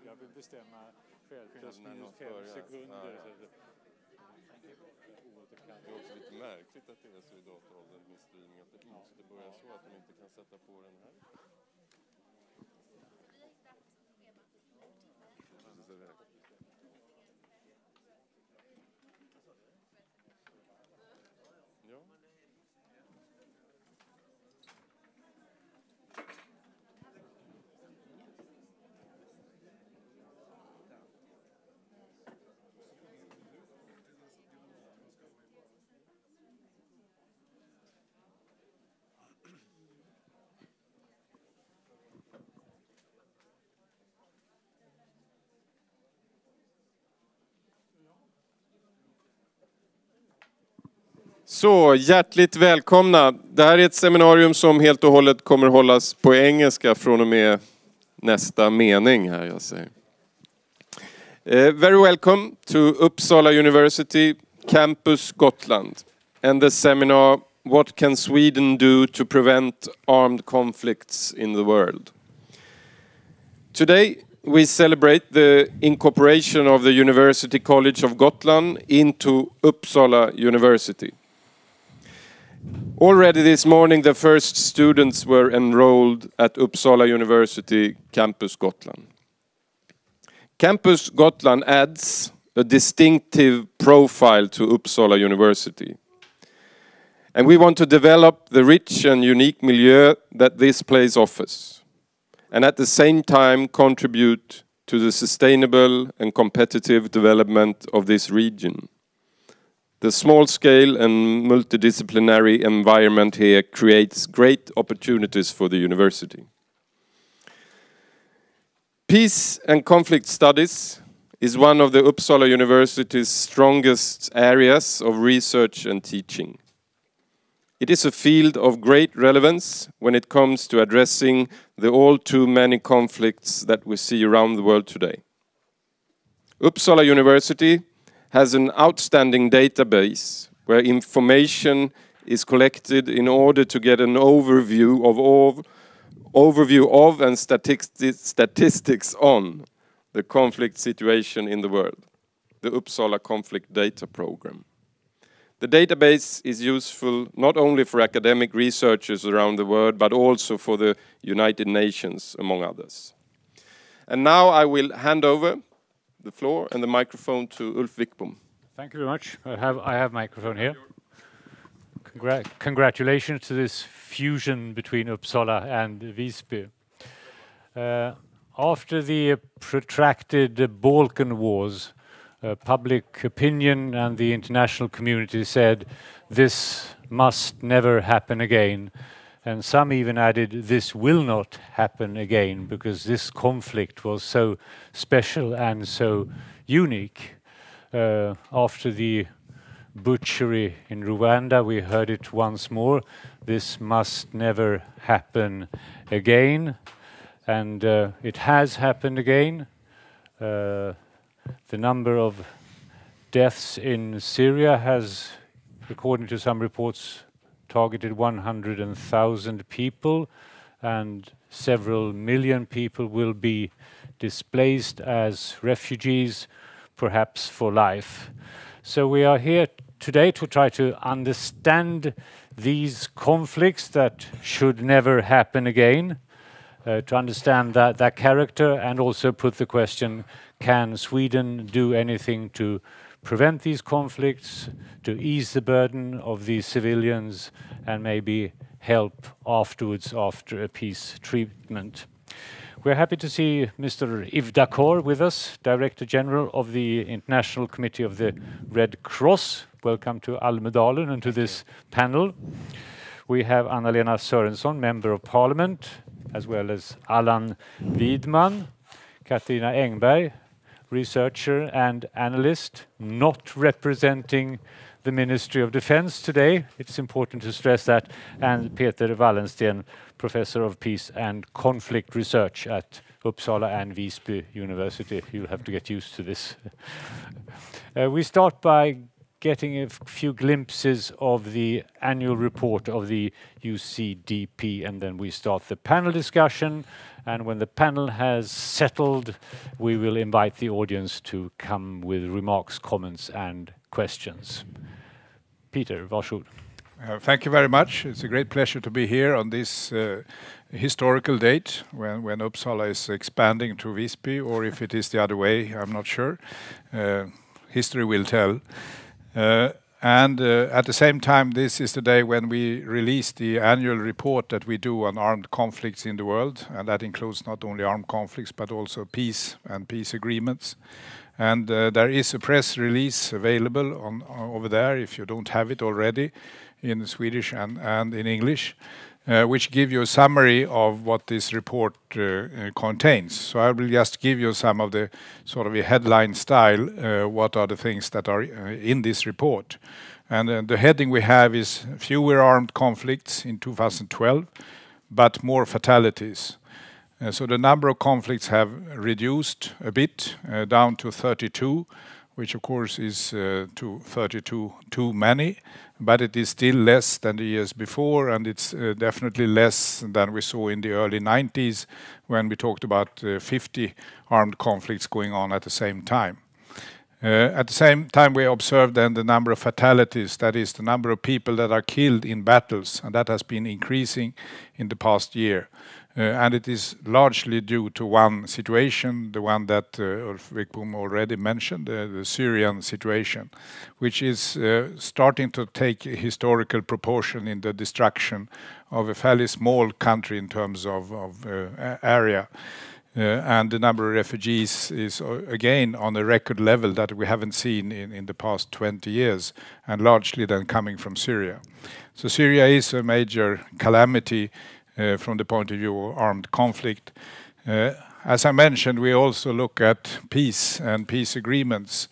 Jag vill bestämma själv plus minus 5 sekunder. Det är också lite märkligt att det är så i dataåldern med styrning att det måste börja så att de inte kan sätta på den här. Ja. Så, hjärtligt välkomna. Det här är ett seminarium som helt och hållet kommer hållas på engelska från och med nästa mening här jag säger. Very welcome to Uppsala University, Campus Gotland, and the seminar What can Sweden do to prevent armed conflicts in the world? Today we celebrate the incorporation of the University College of Gotland into Uppsala University. Already this morning the first students were enrolled at Uppsala University Campus Gotland. Campus Gotland adds a distinctive profile to Uppsala University. And we want to develop the rich and unique milieu that this place offers, and at the same time contribute to the sustainable and competitive development of this region. The small-scale and multidisciplinary environment here creates great opportunities for the university. Peace and conflict studies is one of the Uppsala University's strongest areas of research and teaching. It is a field of great relevance when it comes to addressing the all too many conflicts that we see around the world today. Uppsala University has an outstanding database where information is collected in order to get an overview of and statistics on the conflict situation in the world, the Uppsala Conflict Data Program. The database is useful not only for academic researchers around the world, but also for the United Nations, among others. And now I will hand over the floor and the microphone to Wickbom. Thank you very much. I have microphone here. Congratulations to this fusion between Uppsala and Visby. After the protracted Balkan Wars, public opinion and the international community said this must never happen again. And some even added this will not happen again because this conflict was so special and so unique. After the butchery in Rwanda, we heard it once more. This must never happen again. And it has happened again. The number of deaths in Syria has, according to some reports, targeted 100,000 people, and several million people will be displaced as refugees, perhaps for life. So we are here today to try to understand these conflicts that should never happen again, to understand that character, and also put the question, can Sweden do anything to prevent these conflicts, to ease the burden of these civilians, and maybe help afterwards after a peace treatment. We're happy to see Mr. Yves Daccord with us, Director General of the International Committee of the Red Cross. Welcome to Almedalen and to this panel. We have Anna-Lena Sörenson, Member of Parliament, as well as Allan Widman, Katarina Engberg, researcher and analyst, not representing the Ministry of Defense today. It's important to stress that. And Wallensteen, Professor of Peace and Conflict Research at Uppsala and Visby University. You'll have to get used to this. We start by getting a few glimpses of the annual report of the UCDP, and then we start the panel discussion. And when the panel has settled, we will invite the audience to come with remarks, comments, and questions. Peter, varsågod. Thank you very much. It's a great pleasure to be here on this historical date when Uppsala is expanding to Visby, or if it is the other way, I'm not sure. History will tell. And at the same time, this is the day when we release the annual report that we do on armed conflicts in the world, and that includes not only armed conflicts but also peace and peace agreements. And there is a press release available over there, if you don't have it already, in Swedish and in English, which give you a summary of what this report contains. So I will just give you some of the sort of a headline style, what are the things that are in this report. And the heading we have is fewer armed conflicts in 2012, but more fatalities. So the number of conflicts have reduced a bit, down to 32, which of course is to 32 too many, but it is still less than the years before, and it's definitely less than we saw in the early 90s when we talked about 50 armed conflicts going on at the same time. At the same time, we observed then the number of fatalities, that is the number of people that are killed in battles, and that has been increasing in the past year. And it is largely due to one situation, the one that Wickbom already mentioned, the Syrian situation, which is starting to take a historical proportion in the destruction of a fairly small country in terms of area. And the number of refugees is again on a record level that we haven't seen in the past 20 years, and largely then coming from Syria. So Syria is a major calamity from the point of view of armed conflict. As I mentioned, we also look at peace and peace agreements.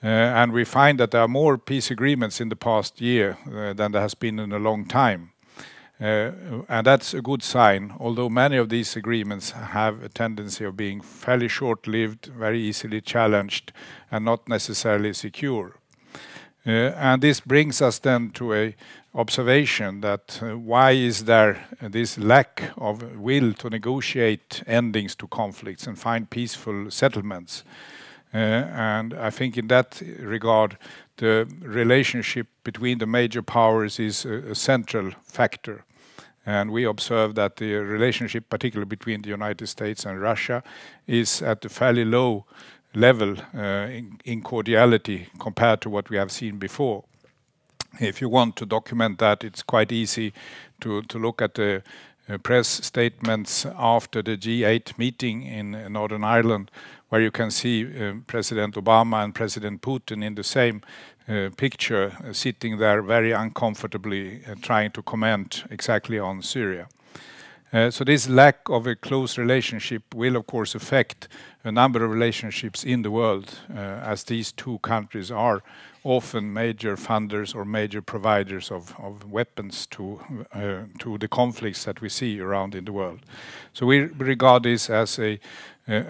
And we find that there are more peace agreements in the past year than there has been in a long time. And that's a good sign, although many of these agreements have a tendency of being fairly short-lived, very easily challenged, and not necessarily secure. And this brings us then to a observation that why is there this lack of will to negotiate endings to conflicts and find peaceful settlements? And I think in that regard, the relationship between the major powers is a central factor. And we observe that the relationship, particularly between the United States and Russia, is at a fairly low level in cordiality compared to what we have seen before. If you want to document that, it's quite easy to look at the press statements after the G8 meeting in Northern Ireland, where you can see President Obama and President Putin in the same picture, sitting there very uncomfortably trying to comment exactly on Syria. So this lack of a close relationship will of course affect a number of relationships in the world, as these two countries are often major funders or major providers of weapons to the conflicts that we see around in the world. So we regard this as a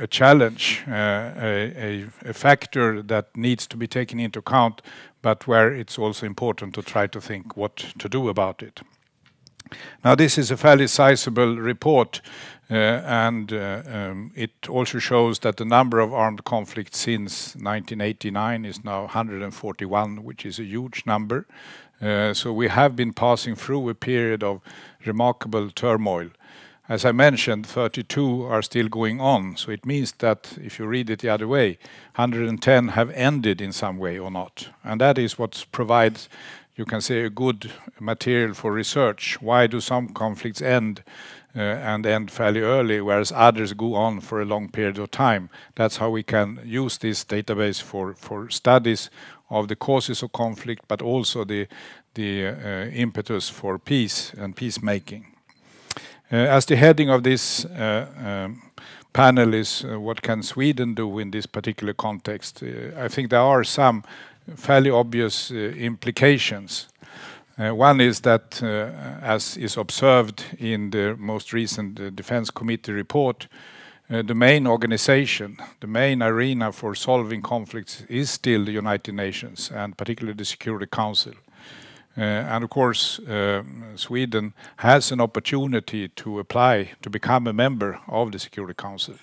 challenge, a factor that needs to be taken into account, but where it's also important to try to think what to do about it. Now, this is a fairly sizable report, and it also shows that the number of armed conflicts since 1989 is now 141, which is a huge number. So we have been passing through a period of remarkable turmoil. As I mentioned, 32 are still going on, so it means that if you read it the other way, 110 have ended in some way or not. And that is what provides, you can say, a good material for research. Why do some conflicts end and end fairly early, whereas others go on for a long period of time? That's how we can use this database for studies of the causes of conflict, but also the impetus for peace and peacemaking. As the heading of this panel is what can Sweden do in this particular context, I think there are some fairly obvious implications. One is that, as is observed in the most recent Defense Committee report, the main organization, the main arena for solving conflicts is still the United Nations, and particularly the Security Council. And of course, Sweden has an opportunity to apply to become a member of the Security Council.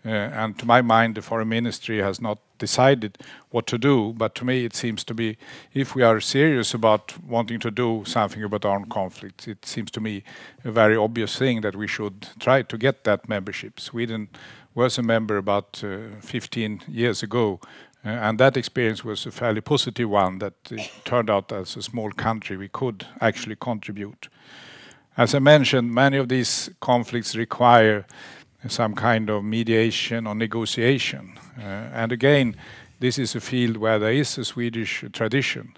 And to my mind, the Foreign Ministry has not decided what to do, but to me it seems to be, if we are serious about wanting to do something about armed conflicts, it seems to me a very obvious thing that we should try to get that membership. Sweden was a member about 15 years ago, and that experience was a fairly positive one, that it turned out as a small country we could actually contribute. As I mentioned, many of these conflicts require some kind of mediation or negotiation. And again, this is a field where there is a Swedish tradition.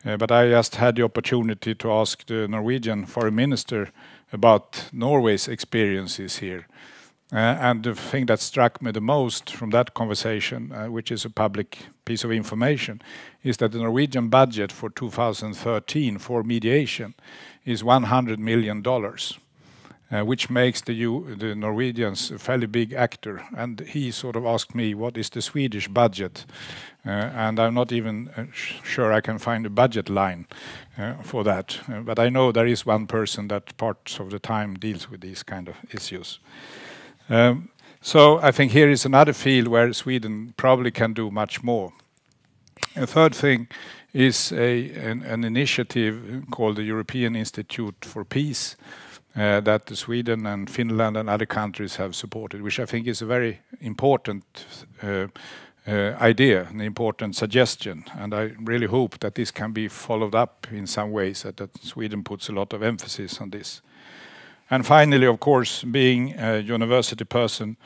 But I just had the opportunity to ask the Norwegian Foreign Minister about Norway's experiences here. And the thing that struck me the most from that conversation, which is a public piece of information, is that the Norwegian budget for 2013 for mediation is $100 million. Which makes the Norwegians a fairly big actor. And he sort of asked me, what is the Swedish budget? And I'm not even sure I can find a budget line for that. But I know there is one person that parts of the time deals with these kind of issues. So I think here is another field where Sweden probably can do much more. A third thing is an initiative called the European Institute for Peace, that Sweden and Finland and other countries have supported, which I think is a very important idea, an important suggestion. And I really hope that this can be followed up in some ways, that Sweden puts a lot of emphasis on this. And finally, of course, being a university person,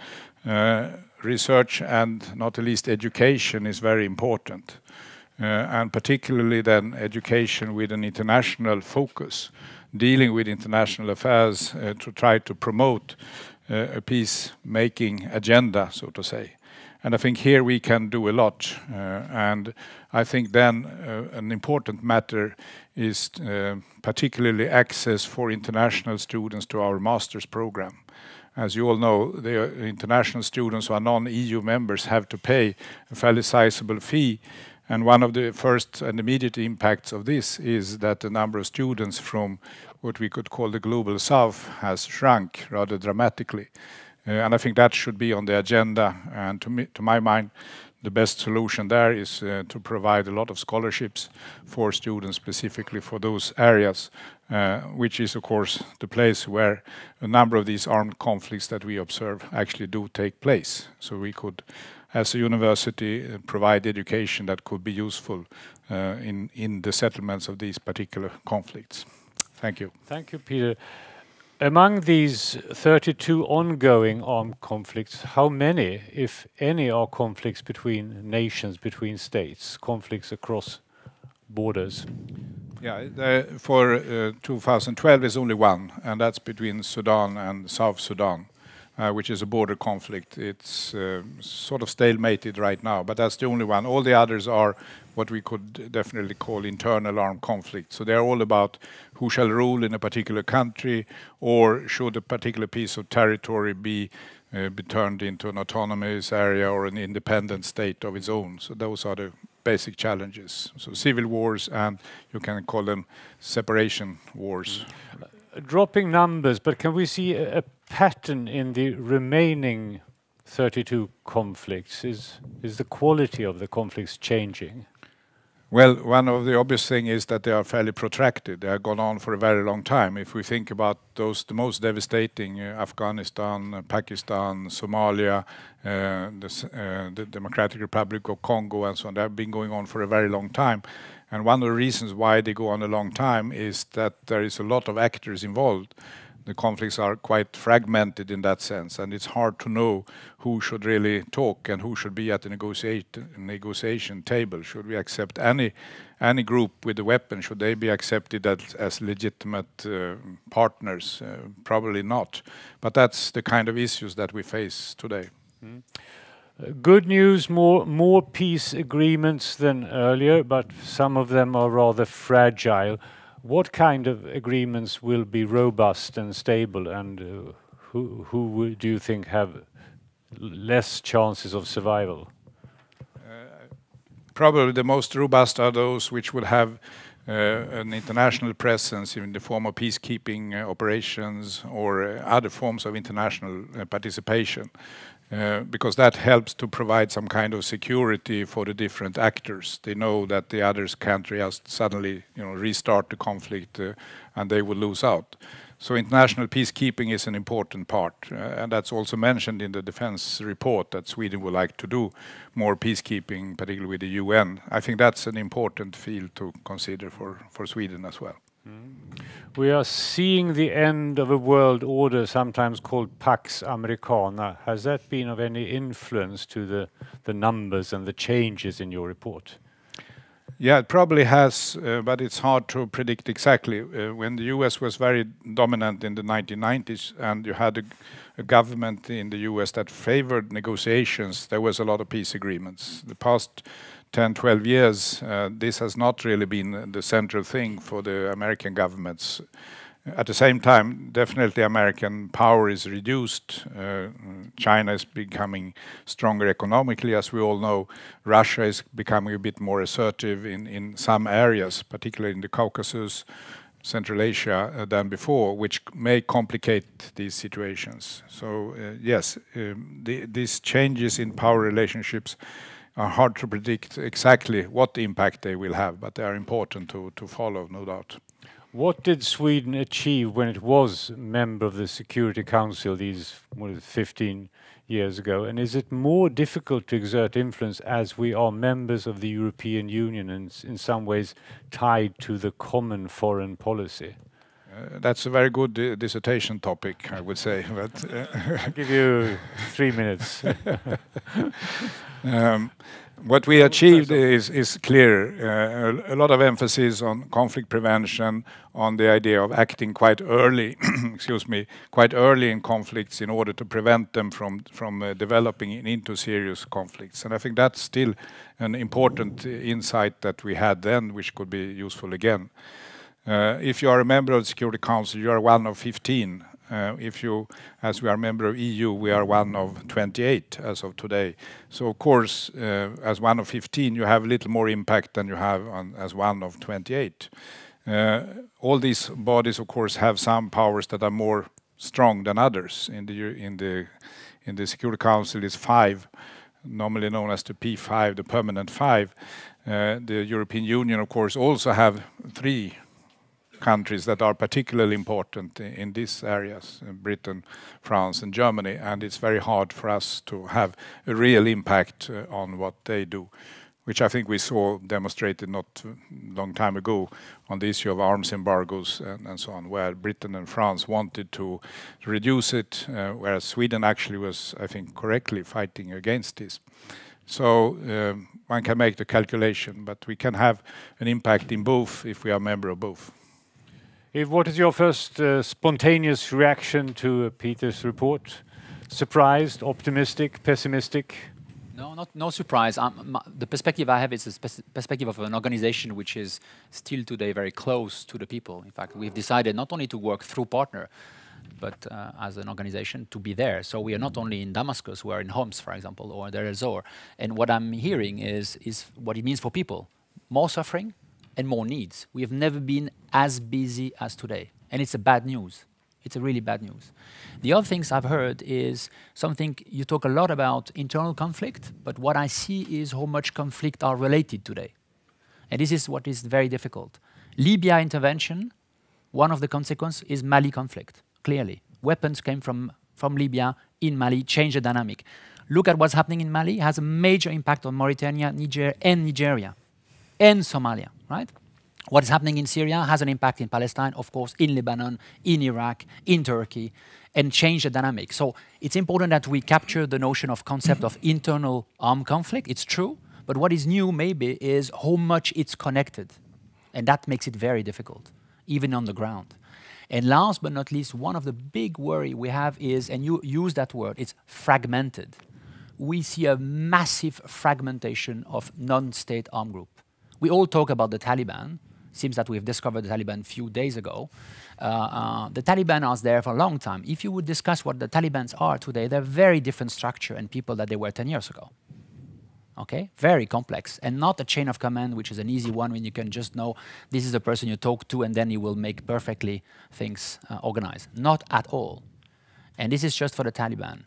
research and not least education is very important. And particularly then education with an international focus, dealing with international affairs to try to promote a peace-making agenda, so to say. And I think here we can do a lot. And I think then an important matter is particularly access for international students to our master's program. As you all know, the international students who are non-EU members have to pay a fairly sizable fee. And one of the first and immediate impacts of this is that the number of students from what we could call the global south has shrunk rather dramatically. And I think that should be on the agenda. And to my mind, the best solution there is to provide a lot of scholarships for students specifically for those areas, which is, of course, the place where a number of these armed conflicts that we observe actually do take place. So we could, as a university, provide education that could be useful in the settlements of these particular conflicts. Thank you. Thank you, Peter. Among these 32 ongoing armed conflicts, how many, if any, are conflicts between nations, between states, conflicts across borders? Yeah, for 2012 is only one, and that's between Sudan and South Sudan, which is a border conflict. It's sort of stalemated right now, but that's the only one. All the others are what we could definitely call internal armed conflicts. So they're all about who shall rule in a particular country, or should a particular piece of territory be turned into an autonomous area or an independent state of its own. So those are the basic challenges. So civil wars, and you can call them separation wars. Dropping numbers, but can we see a pattern in the remaining 32 conflicts? Is the quality of the conflicts changing? Well, one of the obvious things is that they are fairly protracted. They have gone on for a very long time. If we think about those, the most devastating, Afghanistan, Pakistan, Somalia, the Democratic Republic of Congo and so on, they have been going on for a very long time. And one of the reasons why they go on a long time is that there is a lot of actors involved. The conflicts are quite fragmented in that sense, and it's hard to know who should really talk and who should be at the negotiation table. Should we accept any group with a weapon? Should they be accepted as legitimate partners? Probably not. But that's the kind of issues that we face today. Mm. Good news, more peace agreements than earlier, but some of them are rather fragile. What kind of agreements will be robust and stable, and who do you think have less chances of survival? Probably the most robust are those which will have an international presence in the form of peacekeeping operations or other forms of international participation, because that helps to provide some kind of security for the different actors. They know that the others can't just suddenly, restart the conflict and they will lose out. So international peacekeeping is an important part, and that's also mentioned in the defense report that Sweden would like to do more peacekeeping, particularly with the UN. I think that's an important field to consider for Sweden as well. We are seeing the end of a world order, sometimes called Pax Americana. Has that been of any influence to the numbers and the changes in your report? Yeah, it probably has, but it's hard to predict exactly. When the US was very dominant in the 1990s and you had a government in the US that favored negotiations, there was a lot of peace agreements. The past 10, 12 years, this has not really been the central thing for the American governments. At the same time, definitely American power is reduced. China is becoming stronger economically, as we all know. Russia is becoming a bit more assertive in some areas, particularly in the Caucasus, Central Asia, than before, which may complicate these situations. So yes, these changes in power relationships are hard to predict exactly what impact they will have, but they are important to follow, no doubt. What did Sweden achieve when it was member of the Security Council these 15 years ago? And is it more difficult to exert influence as we are members of the European Union and in some ways tied to the common foreign policy? That's a very good dissertation topic, I would say. But I'll give you 3 minutes. What we achieved is clear. A lot of emphasis on conflict prevention, on the idea of acting quite early, quite early in conflicts in order to prevent them from developing into serious conflicts. And I think that's still an important insight that we had then, which could be useful again. If you are a member of the Security Council, you are one of 15. As we are a member of EU, we are one of 28 as of today. So of course, as one of 15, you have a little more impact than you have as one of 28. All these bodies, of course, have some powers that are more strong than others. In the Security Council is 5, normally known as the P5, the permanent 5. The European Union, of course, also have 3 countries that are particularly important in these areas, Britain, France and Germany, and it's very hard for us to have a real impact on what they do, which I think we saw demonstrated not a long time ago on the issue of arms embargoes and so on, where Britain and France wanted to reduce it, whereas Sweden actually was, I think, correctly fighting against this. So one can make the calculation, but we can have an impact in both if we are a member of both. Yves, what is your first spontaneous reaction to Peter's report? Surprised, optimistic, pessimistic? No surprise. The perspective I have is a perspective of an organization which is still today very close to the people. In fact, we've decided not only to work through partner, but as an organization to be there. So we are not only in Damascus, we are in Homs, for example, or Deir el-Zor. And what I'm hearing is what it means for people. More suffering and more needs. We have never been as busy as today. And it's a bad news. It's a really bad news. The other things I've heard is something, you talk a lot about internal conflict, but what I see is how much conflict are related today. And this is what is very difficult. Libya intervention, one of the consequences is Mali conflict, clearly. Weapons came from Libya in Mali, changed the dynamic. Look at what's happening in Mali, it has a major impact on Mauritania, Niger, and Nigeria, and Somalia, right? What is happening in Syria has an impact in Palestine, of course, in Lebanon, in Iraq, in Turkey, and change the dynamic. So it's important that we capture the notion of concept of internal armed conflict. It's true, but what is new maybe is how much it's connected. And that makes it very difficult, even on the ground. And last but not least, one of the big worry we have is, and you use that word, it's fragmented. We see a massive fragmentation of non-state armed group. We all talk about the Taliban. seems that we've discovered the Taliban a few days ago. The Taliban are there for a long time. If you would discuss what the Talibans are today, they're very different structure and people that they were 10 years ago. Okay, very complex, and not a chain of command, which is an easy one when you can just know this is the person you talk to and then he will make perfectly things organized. Not at all. And this is just for the Taliban.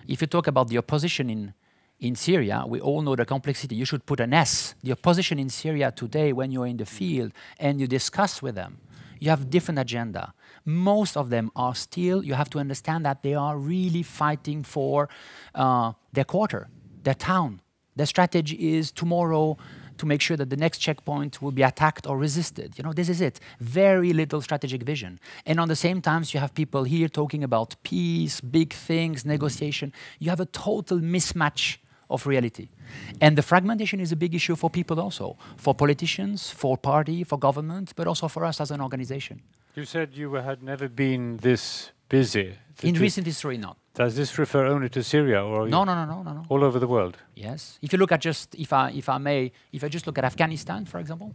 If you talk about the opposition in Syria, we all know the complexity. You should put an S. The opposition in Syria today, when you're in the field and you discuss with them, you have different agenda. Most of them are still, you have to understand that they are really fighting for their quarter, their town. Their strategy is tomorrow to make sure that the next checkpoint will be attacked or resisted. You know, this is it. Very little strategic vision. And on the same time, you have people here talking about peace, big things, negotiation. You have a total mismatch of reality. And the fragmentation is a big issue for people also, for politicians, for party, for government, but also for us as an organization. You said you had never been this busy. In recent history, not. Does this refer only to Syria, or no. all over the world? Yes. If you look at just, if I just look at Afghanistan, for example,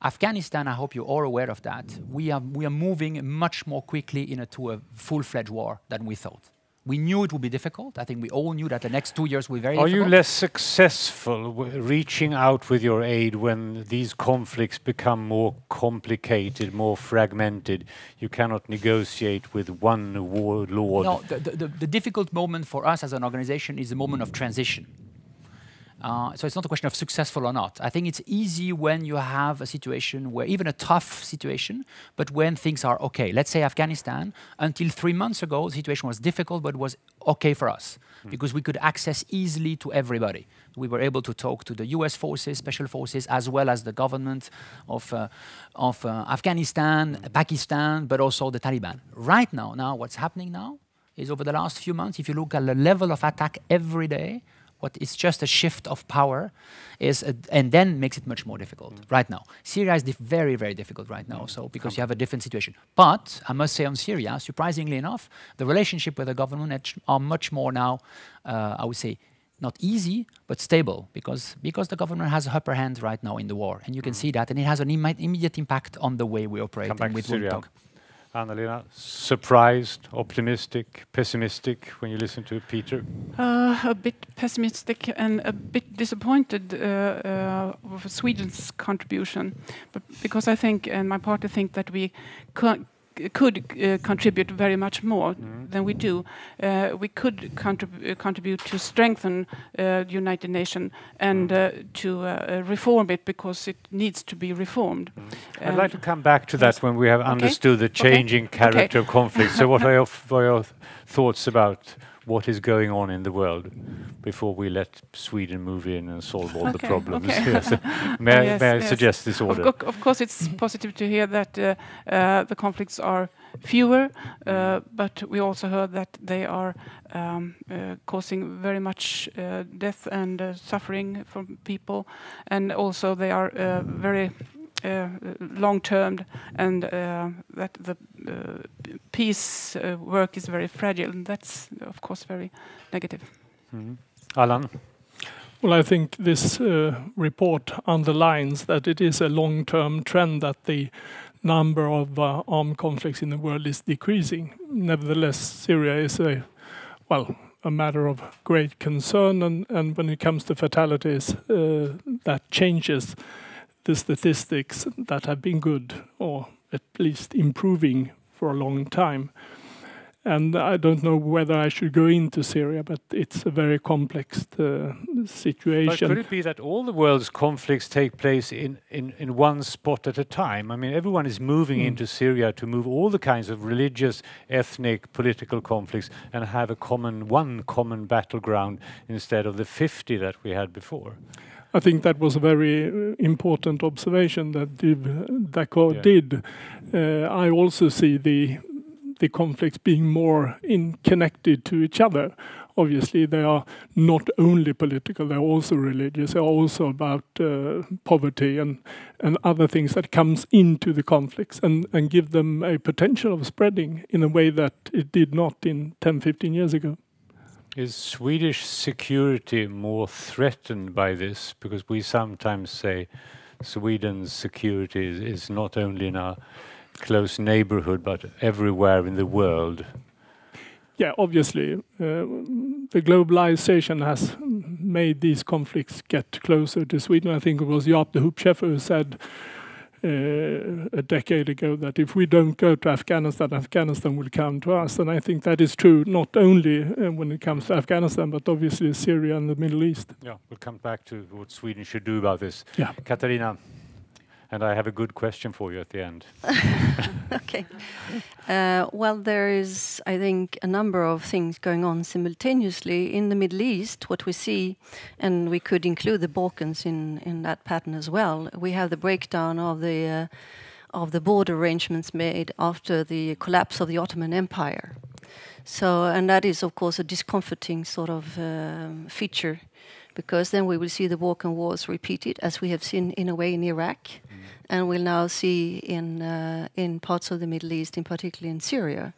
Afghanistan, I hope you're all aware of that. We are moving much more quickly into a full-fledged war than we thought. We knew it would be difficult. I think we all knew that the next 2 years will be very difficult. Are you less successful reaching out with your aid when these conflicts become more complicated, more fragmented? You cannot negotiate with one warlord. No, the difficult moment for us as an organization is the moment of transition. So it's not a question of successful or not. I think it's easy when you have a situation where, even a tough situation, but when things are okay. Let's say Afghanistan, until 3 months ago, the situation was difficult, but was okay for us because we could access easily to everybody. We were able to talk to the US forces, special forces, as well as the government of Afghanistan, Pakistan, but also the Taliban. Right now, what's happening now is over the last few months, if you look at the level of attack every day, what is just a shift of power and then makes it much more difficult right now. Syria is very, very difficult right now, so because you have a different situation. But I must say on Syria, surprisingly enough, the relationship with the government are much more now, I would say, not easy, but stable, because the government has an upper hand right now in the war. And you can see that, and it has an immediate impact on the way we operate. Come back to Syria. Anna-Lena, surprised, optimistic, pessimistic when you listen to Peter? A bit pessimistic and a bit disappointed with Sweden's contribution, but because I think, and my party think, that we could contribute very much more than we do. We could contribute to strengthen the United Nations and to reform it, because it needs to be reformed. I'd like to come back to that when we have understood the changing character of conflict. So what are your thoughts about what is going on in the world before we let Sweden move in and solve all the problems? Yes. May I suggest this order? Of course, it's positive to hear that the conflicts are fewer, but we also heard that they are causing very much death and suffering for people, and also they are very long-term, and that the peace work is very fragile, and that's of course very negative. Allan? Well, I think this report underlines that it is a long-term trend that the number of armed conflicts in the world is decreasing. Nevertheless, Syria is a matter of great concern, and when it comes to fatalities, that changes the statistics that have been good, or at least improving for a long time. And I don't know whether I should go into Syria, but it's a very complex situation. But could it be that all the world's conflicts take place in one spot at a time? I mean, everyone is moving into Syria to move all the kinds of religious, ethnic, political conflicts and have one common battleground instead of the 50 that we had before. I think that was a very important observation that Daccord did. I also see the conflicts being more connected to each other. Obviously, they are not only political, they're also religious, they're also about poverty and other things that comes into the conflicts and give them a potential of spreading in a way that it did not in 10, 15 years ago. Is Swedish security more threatened by this? Because we sometimes say Sweden's security is not only in our close neighborhood, but everywhere in the world. Yeah, obviously, the globalization has made these conflicts get closer to Sweden. I think it was Jaap de Hoopscheffer who said a decade ago that if we don't go to Afghanistan, Afghanistan will come to us. And I think that is true not only when it comes to Afghanistan, but obviously Syria and the Middle East. Yeah, we'll come back to what Sweden should do about this. Yeah. Katarina, and I have a good question for you at the end. Okay. Well, there is, I think, a number of things going on simultaneously in the Middle East. What we see, and we could include the Balkans in that pattern as well. We have the breakdown of the border arrangements made after the collapse of the Ottoman Empire. So, and that is, of course, a discomforting sort of feature, because then we will see the Balkan Wars repeated, as we have seen in a way in Iraq, and we'll now see in parts of the Middle East, in particular in Syria.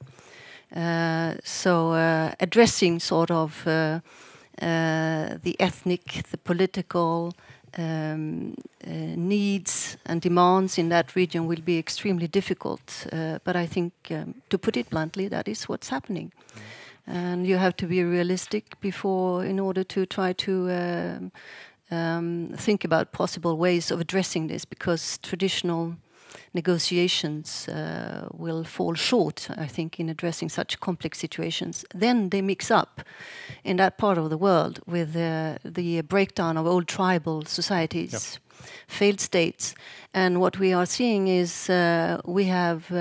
So addressing sort of the ethnic, the political needs and demands in that region will be extremely difficult. But I think, to put it bluntly, that is what's happening. And you have to be realistic in order to try to think about possible ways of addressing this, because traditional negotiations will fall short, I think, in addressing such complex situations. Then they mix up in that part of the world with the breakdown of old tribal societies, failed states. And what we are seeing is we have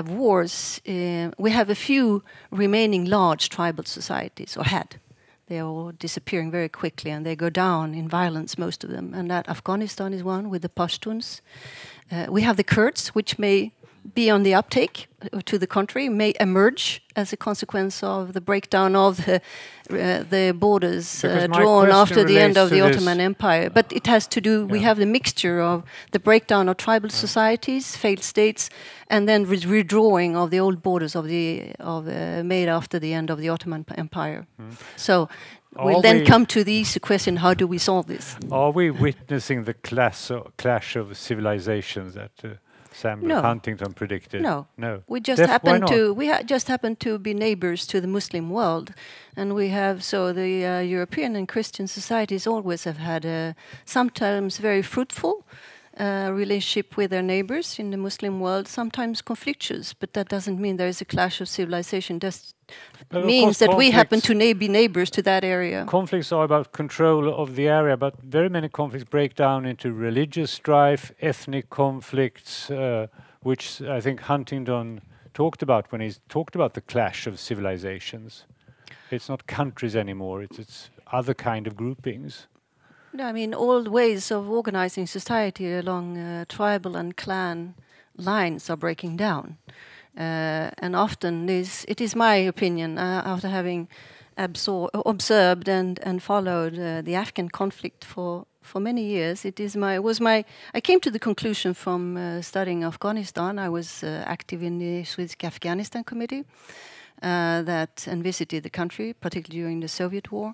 wars. We have a few remaining large tribal societies, or had. They are all disappearing very quickly, and they go down in violence, most of them. And that Afghanistan is one, with the Pashtuns. We have the Kurds, which may be on the uptake, to the contrary, may emerge as a consequence of the breakdown of the borders drawn after the end of the Ottoman Empire. But it has to do, we have the mixture of the breakdown of tribal societies, failed states, and then redrawing of the old borders made after the end of the Ottoman Empire. So we'll then come to the question, how do we solve this? Are we witnessing the clash of civilizations that Samuel Huntington predicted? No. We just just happen to be neighbors to the Muslim world, and we have the European and Christian societies always have had a sometimes very fruitful relationship with their neighbors in the Muslim world, sometimes conflictuous, but that doesn't mean there is a clash of civilization. Just means that we happen to be neighbors to that area. Conflicts are about control of the area, but very many conflicts break down into religious strife, ethnic conflicts, which I think Huntington talked about when he talked about the clash of civilizations. It's not countries anymore, it's other kind of groupings. I mean, old ways of organizing society along tribal and clan lines are breaking down. And often it is my opinion, after having observed and followed the Afghan conflict for many years, I came to the conclusion from studying Afghanistan. I was active in the Swedish Afghanistan committee and visited the country, particularly during the Soviet war.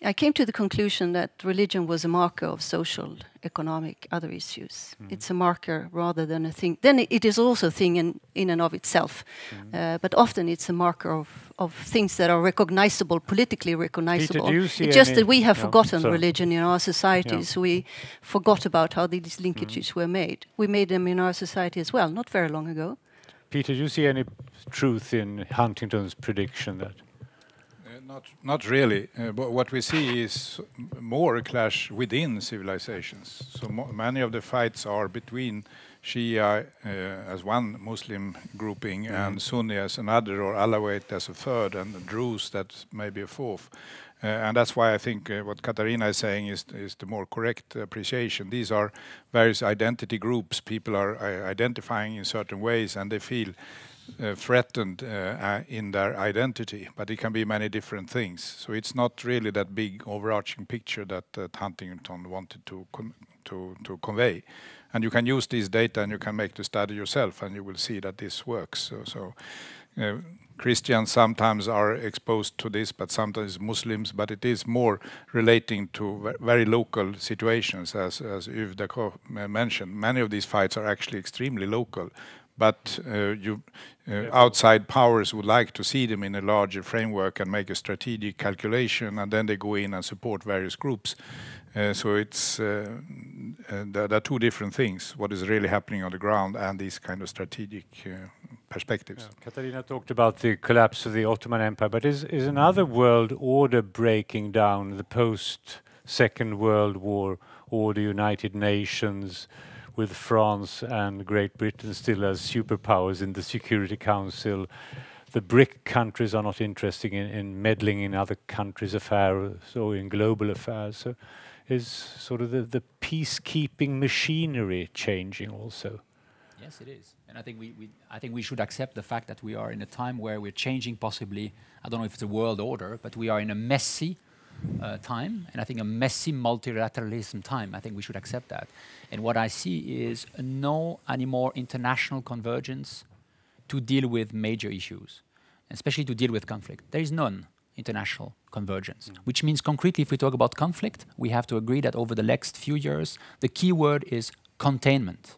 I came to the conclusion that religion was a marker of social, economic, other issues. It's a marker rather than a thing. Then it is also a thing in and of itself. But often it's a marker of things that are recognizable, politically recognizable. Peter, it's just that we have forgotten religion in our societies. We forgot about how these linkages were made. We made them in our society as well, not very long ago. Peter, do you see any truth in Huntington's prediction that? Not really, but what we see is more a clash within civilizations. So many of the fights are between Shia as one Muslim grouping and Sunni as another, or Alawite as a third, and Druze that may be a fourth. And that's why I think what Katarina is saying is the more correct appreciation. These are various identity groups. People are identifying in certain ways, and they feel threatened in their identity, but it can be many different things. So it's not really that big overarching picture that Huntington wanted to convey. And you can use these data and you can make the study yourself, and you will see that this works. Christians sometimes are exposed to this, but sometimes Muslims, but it is more relating to very local situations, as Yves Daccord mentioned. Many of these fights are actually extremely local, but outside powers would like to see them in a larger framework and make a strategic calculation, and then they go in and support various groups. So it's there are two different things, what is really happening on the ground and these kind of strategic perspectives. Yeah. Katarina talked about the collapse of the Ottoman Empire, but is another world order breaking down, the post-Second World War order, United Nations, with France and Great Britain still as superpowers in the Security Council? The BRIC countries are not interested in meddling in other countries' affairs or in global affairs. So is sort of the peacekeeping machinery changing also? Yes, it is. And I think we should accept the fact that we are in a time where we're changing possibly, I don't know if it's a world order, but we are in a messy time, and I think a messy multilateralism time. I think we should accept that. And what I see is no anymore international convergence to deal with major issues, especially to deal with conflict. There is none international convergence, which means concretely, if we talk about conflict, we have to agree that over the next few years, the key word is containment.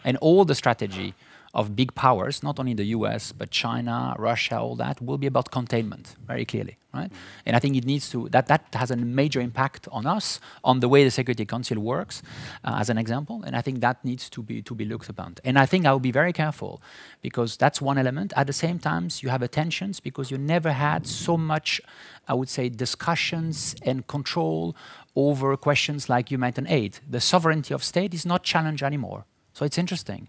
And all the strategy of big powers, not only the US, but China, Russia, all that, will be about containment, very clearly, right? And I think it needs to, that has a major impact on us, on the way the Security Council works, as an example, and I think that needs to be looked upon. And I think I will be very careful, because that's one element. At the same time, you have tensions, because you never had so much, I would say, discussions and control over questions like humanitarian aid. The sovereignty of state is not challenged anymore. So it's interesting.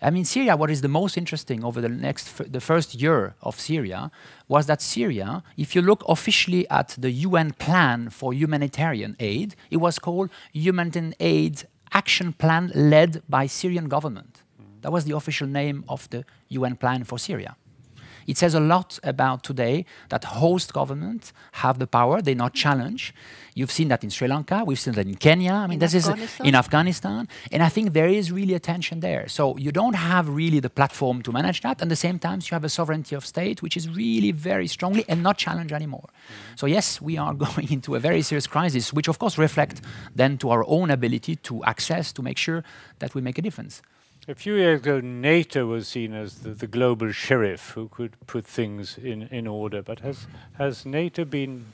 I mean, Syria, what is the most interesting over the first year of Syria was that Syria, if you look officially at the UN plan for humanitarian aid, it was called Humanitarian Aid Action Plan led by Syrian government. That was the official name of the UN plan for Syria. It says a lot about today that host governments have the power, they not challenge. You've seen that in Sri Lanka, we've seen that in Kenya, I mean, this is in Afghanistan, and I think there is really a tension there. So you don't have really the platform to manage that, and at the same time you have a sovereignty of state which is really very strongly and not challenged anymore. So yes, we are going into a very serious crisis, which of course reflect then to our own ability to access, to make sure that we make a difference. A few years ago, NATO was seen as the global sheriff who could put things in order. But has NATO been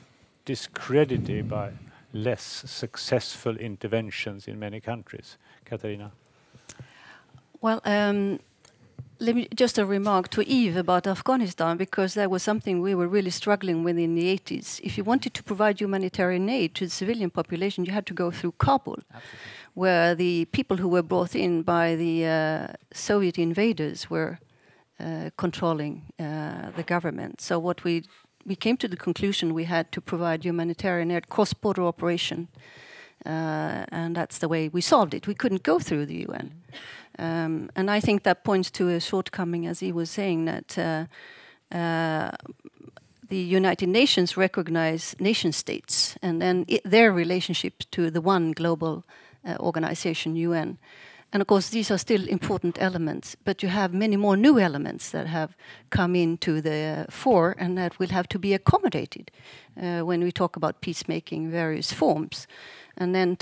discredited by less successful interventions in many countries? Katarina? Well, let me just a remark to Yves about Afghanistan, because that was something we were really struggling with in the 80s. If you wanted to provide humanitarian aid to the civilian population, you had to go through Kabul. Absolutely. Where the people who were brought in by the Soviet invaders were controlling the government. So what we came to the conclusion we had to provide humanitarian aid, cross-border operation, and that's the way we solved it. We couldn't go through the UN. And I think that points to a shortcoming, as he was saying, that the United Nations recognize nation states and then their relationship to the one global organization, UN. And of course, these are still important elements, but you have many more new elements that have come into the fore and that will have to be accommodated when we talk about peacemaking various forms. And then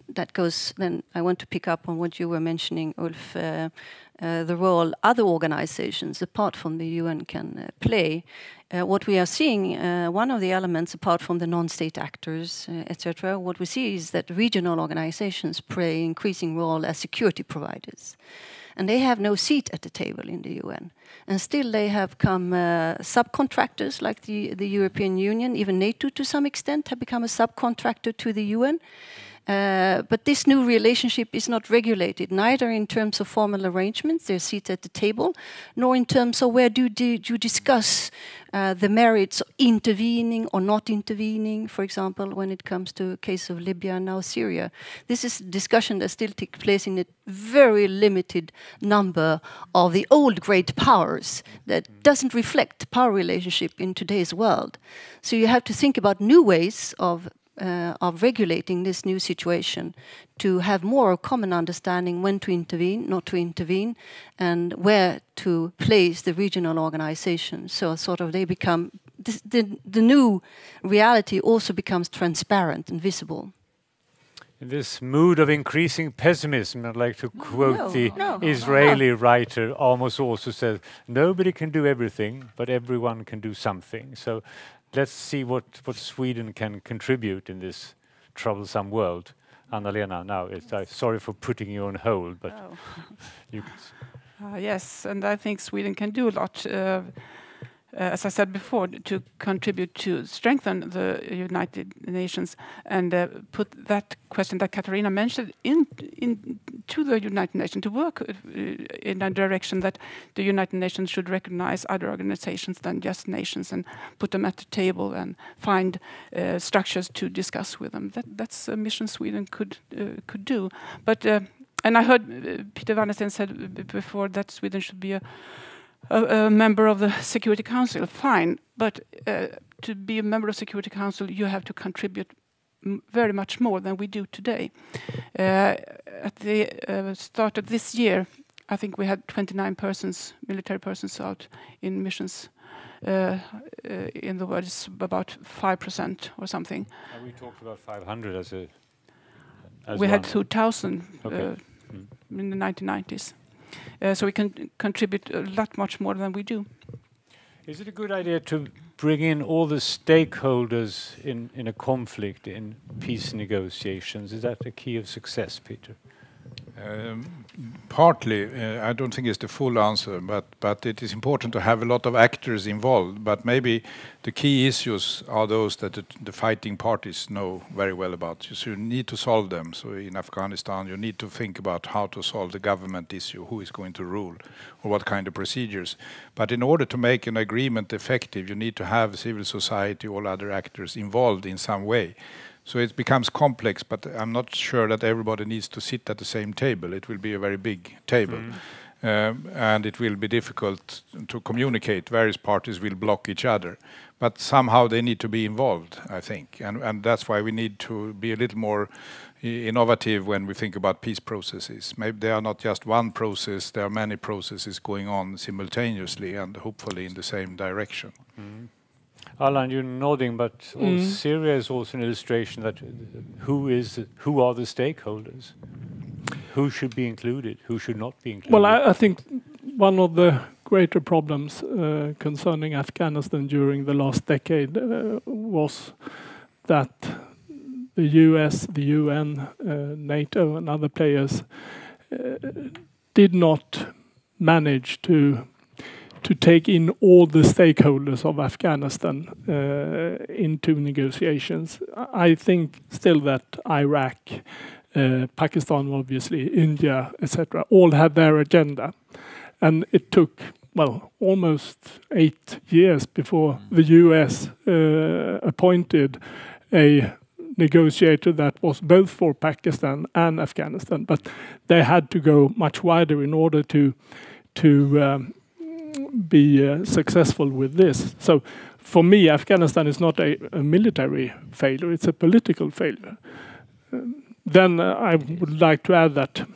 that goes, then I want to pick up on what you were mentioning, Ulf, the role other organizations apart from the UN can play. What we are seeing, one of the elements apart from the non-state actors, etc., what we see is that regional organizations play increasing role as security providers. And they have no seat at the table in the UN. And still they have come subcontractors like the European Union, even NATO to some extent have become a subcontractor to the UN. But this new relationship is not regulated, neither in terms of formal arrangements, their seats at the table, nor in terms of where do you discuss the merits of intervening or not intervening, for example, when it comes to a case of Libya and now Syria. This is a discussion that still takes place in a very limited number of the old great powers that doesn't reflect power relationship in today's world. So you have to think about new ways of of regulating this new situation, to have more common understanding when to intervene, not to intervene, and where to place the regional organizations. So sort of they become, the new reality also becomes transparent and visible. In this mood of increasing pessimism, I'd like to quote the Israeli writer Amos Oz, who says, nobody can do everything, but everyone can do something. So let's see what Sweden can contribute in this troublesome world. Anna-Lena, now, sorry for putting you on hold, but you can... Yes, and I think Sweden can do a lot, as I said before, to contribute to strengthen the United Nations and put that question that Katarina mentioned into the United Nations, to work in a direction that the United Nations should recognize other organizations than just nations and put them at the table and find structures to discuss with them. That's a mission Sweden could do. But and I heard Peter Wallensteen said before that Sweden should be a member of the Security Council. Fine, but to be a member of Security Council, you have to contribute very much more than we do today. At the start of this year, I think we had 29 persons, military persons, out in missions in the world. It's about 5% or something. And we talked about 500 as a... we had 2,000 okay. in the 1990s. So we can contribute a lot much more than we do. Is it a good idea to bring in all the stakeholders in a conflict, in peace negotiations? Is that the key of success, Peter? Partly, I don't think it's the full answer, but it is important to have a lot of actors involved. But maybe the key issues are those that the fighting parties know very well about. So you need to solve them. So in Afghanistan, you need to think about how to solve the government issue, who is going to rule, or what kind of procedures. But in order to make an agreement effective, you need to have civil society, all other actors involved in some way. So it becomes complex, but I'm not sure that everybody needs to sit at the same table. It will be a very big table. And it will be difficult to communicate. Various parties will block each other. But somehow they need to be involved, I think. And that's why we need to be a little more innovative when we think about peace processes. Maybe they are not just one process, there are many processes going on simultaneously and hopefully in the same direction. Allan, you're nodding, but Syria is also an illustration that who are the stakeholders? Who should be included? Who should not be included? Well, I think one of the greater problems concerning Afghanistan during the last decade was that the US, the UN, NATO and other players did not manage to take in all the stakeholders of Afghanistan into negotiations. I think still that Iraq, Pakistan obviously, India, etc., all had their agenda. And it took, well, almost 8 years before the US appointed a negotiator that was both for Pakistan and Afghanistan. But they had to go much wider in order to be successful with this. So for me, Afghanistan is not a military failure, it's a political failure. Then I would like to add that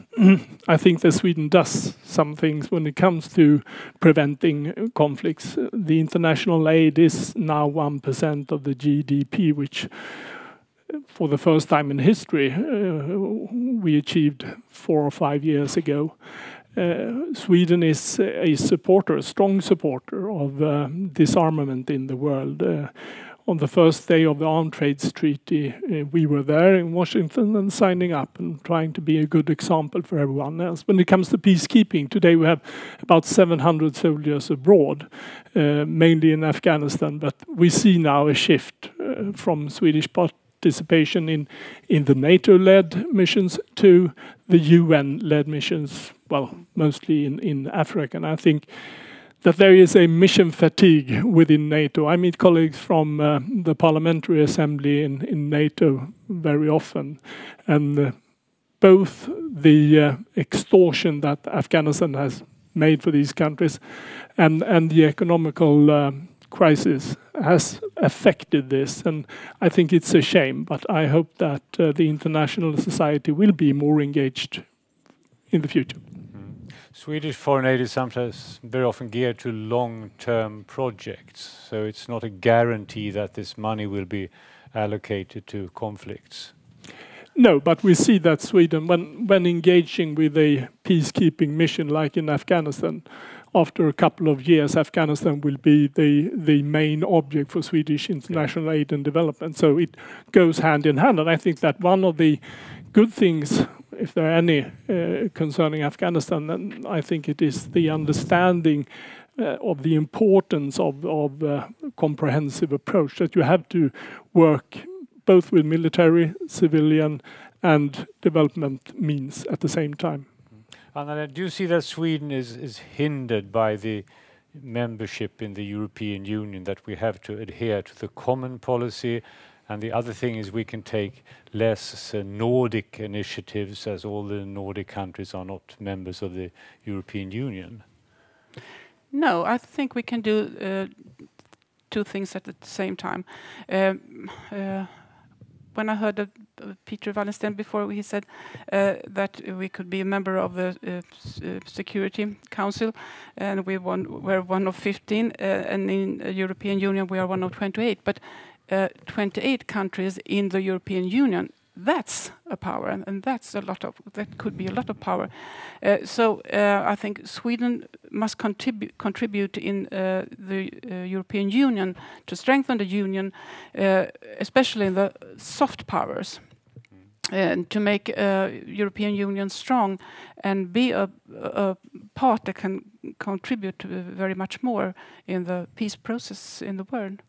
I think that Sweden does some things when it comes to preventing conflicts. The international aid is now 1% of the GDP, which for the first time in history we achieved 4 or 5 years ago. Sweden is a supporter, a strong supporter of disarmament in the world. On the first day of the Armed Trades Treaty, we were there in Washington and signing up and trying to be a good example for everyone else. When it comes to peacekeeping, today we have about 700 soldiers abroad, mainly in Afghanistan, but we see now a shift from Swedish participation in the NATO-led missions to the UN-led missions, well, mostly in Africa. And I think that there is a mission fatigue within NATO. I meet colleagues from the Parliamentary Assembly in NATO very often, and both the extortion that Afghanistan has made for these countries and the economical crisis has affected this, and I think it's a shame. But I hope that the international society will be more engaged in the future. Swedish foreign aid is sometimes very often geared to long-term projects, so it's not a guarantee that this money will be allocated to conflicts. No, but we see that Sweden, when engaging with a peacekeeping mission like in Afghanistan, after a couple of years, Afghanistan will be the main object for Swedish international aid and development. So it goes hand in hand, and I think that one of the good things, if there are any concerning Afghanistan, then I think it is the understanding of the importance of comprehensive approach, that you have to work both with military, civilian and development means at the same time. Anna, do you see that Sweden is hindered by the membership in the European Union, that we have to adhere to the common policy? And the other thing is we can take less Nordic initiatives, as all the Nordic countries are not members of the European Union. No, I think we can do two things at the same time. When I heard Peter Wallensteen before, he said that we could be a member of the Security Council, and we're one of 15, and in the European Union we are one of 28. But 28 countries in the European Union, that's a power, and that could be a lot of power. So I think Sweden must contribute in the European Union to strengthen the union, especially in the soft powers, and to make European Union strong and be a part that can contribute very much more in the peace process in the world.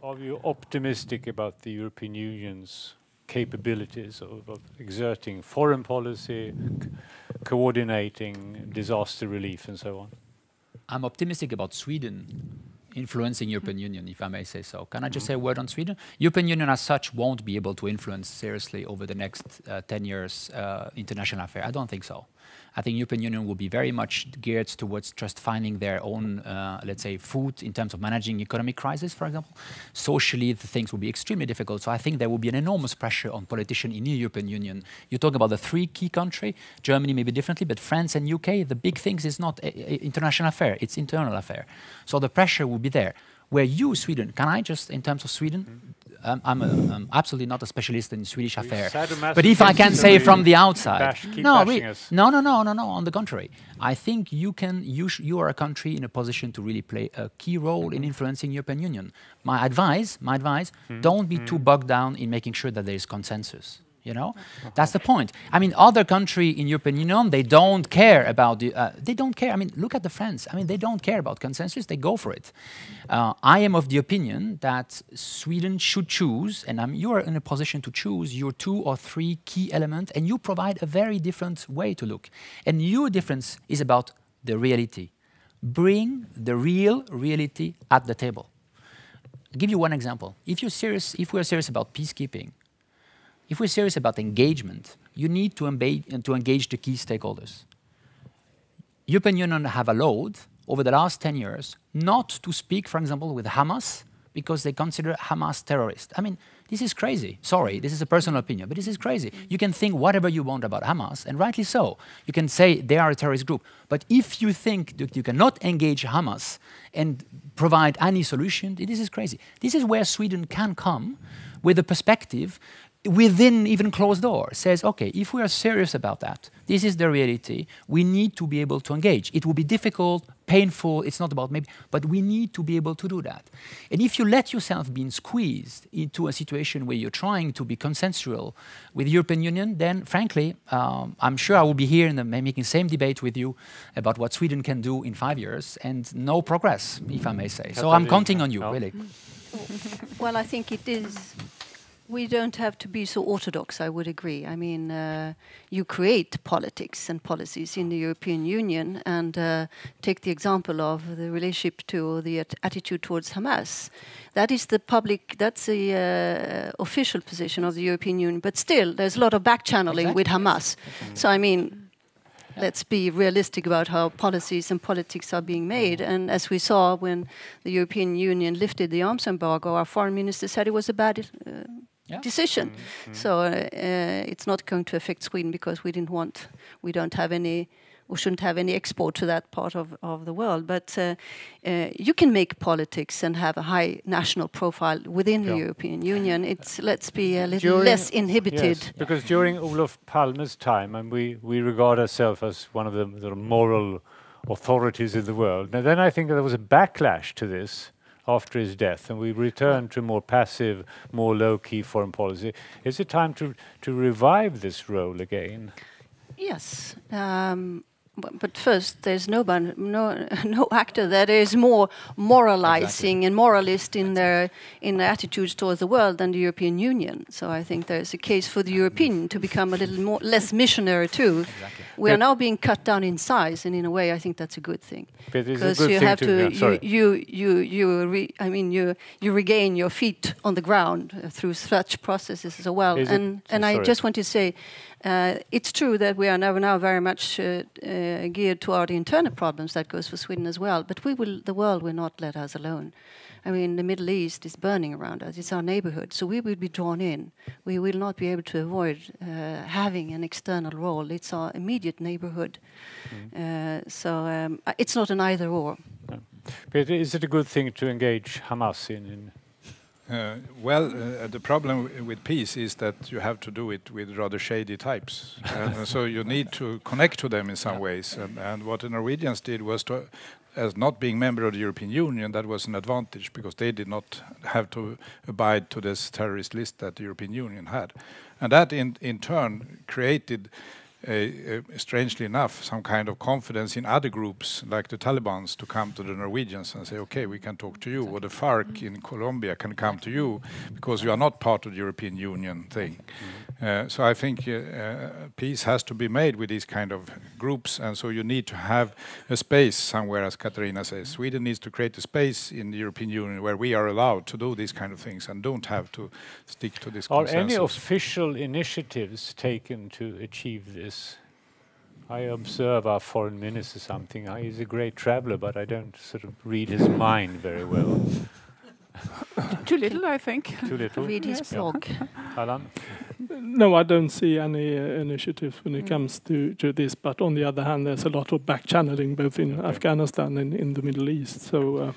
Are you optimistic about the European Union's capabilities of exerting foreign policy, coordinating disaster relief and so on? I'm optimistic about Sweden influencing European Union, if I may say so. Can I just say a word on Sweden? European Union as such won't be able to influence seriously over the next 10 years international affairs. I don't think so. I think European Union will be very much geared towards just finding their own, let's say, food in terms of managing economic crisis, for example. Socially, the things will be extremely difficult. So I think there will be an enormous pressure on politicians in the European Union. You talk about the three key countries, Germany maybe differently, but France and UK, the big things is not international affair, it's internal affair. So the pressure will be there. Where you, Sweden, can I just, in terms of Sweden, I'm absolutely not a specialist in Swedish affair. But if I can say from the outside, no, on the contrary. I think you are a country in a position to really play a key role in influencing European Union. My advice, don't be too bogged down in making sure that there is consensus. You know, that's the point. I mean, other countries in European Union, they don't care about the. They don't care. I mean, look at the France. I mean, they don't care about consensus. They go for it. I am of the opinion that Sweden should choose, and you are in a position to choose your 2 or 3 key elements, and you provide a very different way to look. And your difference is about the reality. Bring the real reality at the table. I'll give you one example. If we are serious about peacekeeping. If we're serious about engagement, you need to engage the key stakeholders. European Union have allowed, over the last 10 years, not to speak, for example, with Hamas, because they consider Hamas terrorist. I mean, this is crazy. Sorry, this is a personal opinion, but this is crazy. You can think whatever you want about Hamas, and rightly so. You can say they are a terrorist group. But if you think that you cannot engage Hamas and provide any solution, this is crazy. This is where Sweden can come with a perspective within even closed doors, says, okay, if we are serious about that, this is the reality, we need to be able to engage. It will be difficult, painful, it's not about maybe, but we need to be able to do that. And if you let yourself be squeezed into a situation where you're trying to be consensual with the European Union, then frankly, I'm sure I will be here and making the same debate with you about what Sweden can do in 5 years, and no progress, if I may say. So I'm counting on you, really. Well, I think it is. We don't have to be so orthodox, I would agree. I mean, you create politics and policies in the European Union, and take the example of the relationship to the attitude towards Hamas. That is the public, that's the official position of the European Union, but still there's a lot of back channeling with Hamas. So I mean, let's be realistic about how policies and politics are being made. And as we saw when the European Union lifted the arms embargo, our foreign minister said it was a bad decision. So it's not going to affect Sweden because we don't have any, we shouldn't have any export to that part of the world. But you can make politics and have a high national profile within the European Union. Let's be a little less inhibited. Yes, because during Olof Palme's time, and we regard ourselves as one of the moral authorities in the world. Now then I think there was a backlash to this after his death, and we returned to more passive, more low-key foreign policy. Is it time to revive this role again? Yes. But first, there's no actor that is more moralizing and moralist in their attitudes towards the world than the European Union. So I think there's a case for the European to become a little less missionary too. We are now being cut down in size, and in a way, I think that's a good thing. Because you have you regain your feet on the ground through such processes as well. And I just want to say, it's true that we are now very much geared toward the internal problems. That goes for Sweden as well. But the world will not let us alone. I mean, the Middle East is burning around us. It's our neighborhood. So we will be drawn in. We will not be able to avoid having an external role. It's our immediate neighborhood. So it's not an either or. But is it a good thing to engage Hamas in the problem with peace is that you have to do it with rather shady types. And so you need to connect to them in some ways. And what the Norwegians did was to, as not being member of the European Union, that was an advantage because they did not have to abide to this terrorist list that the European Union had. And that in turn created strangely enough, some kind of confidence in other groups, like the Taliban's, to come to the Norwegians and say, okay, we can talk to you, or the FARC in Colombia can come to you, because you are not part of the European Union thing. So I think peace has to be made with these kind of groups, and so you need to have a space somewhere, as Katarina says. Sweden needs to create a space in the European Union where we are allowed to do these kind of things and don't have to stick to this consensus. Are any official initiatives taken to achieve this? I observe our foreign minister something. He's a great traveller, but I don't sort of read his mind very well. Too little, I think. Too little? Read his blog. Allan? No, I don't see any initiatives when it comes to this. But on the other hand, there's a lot of back-channeling both in Afghanistan and in the Middle East. So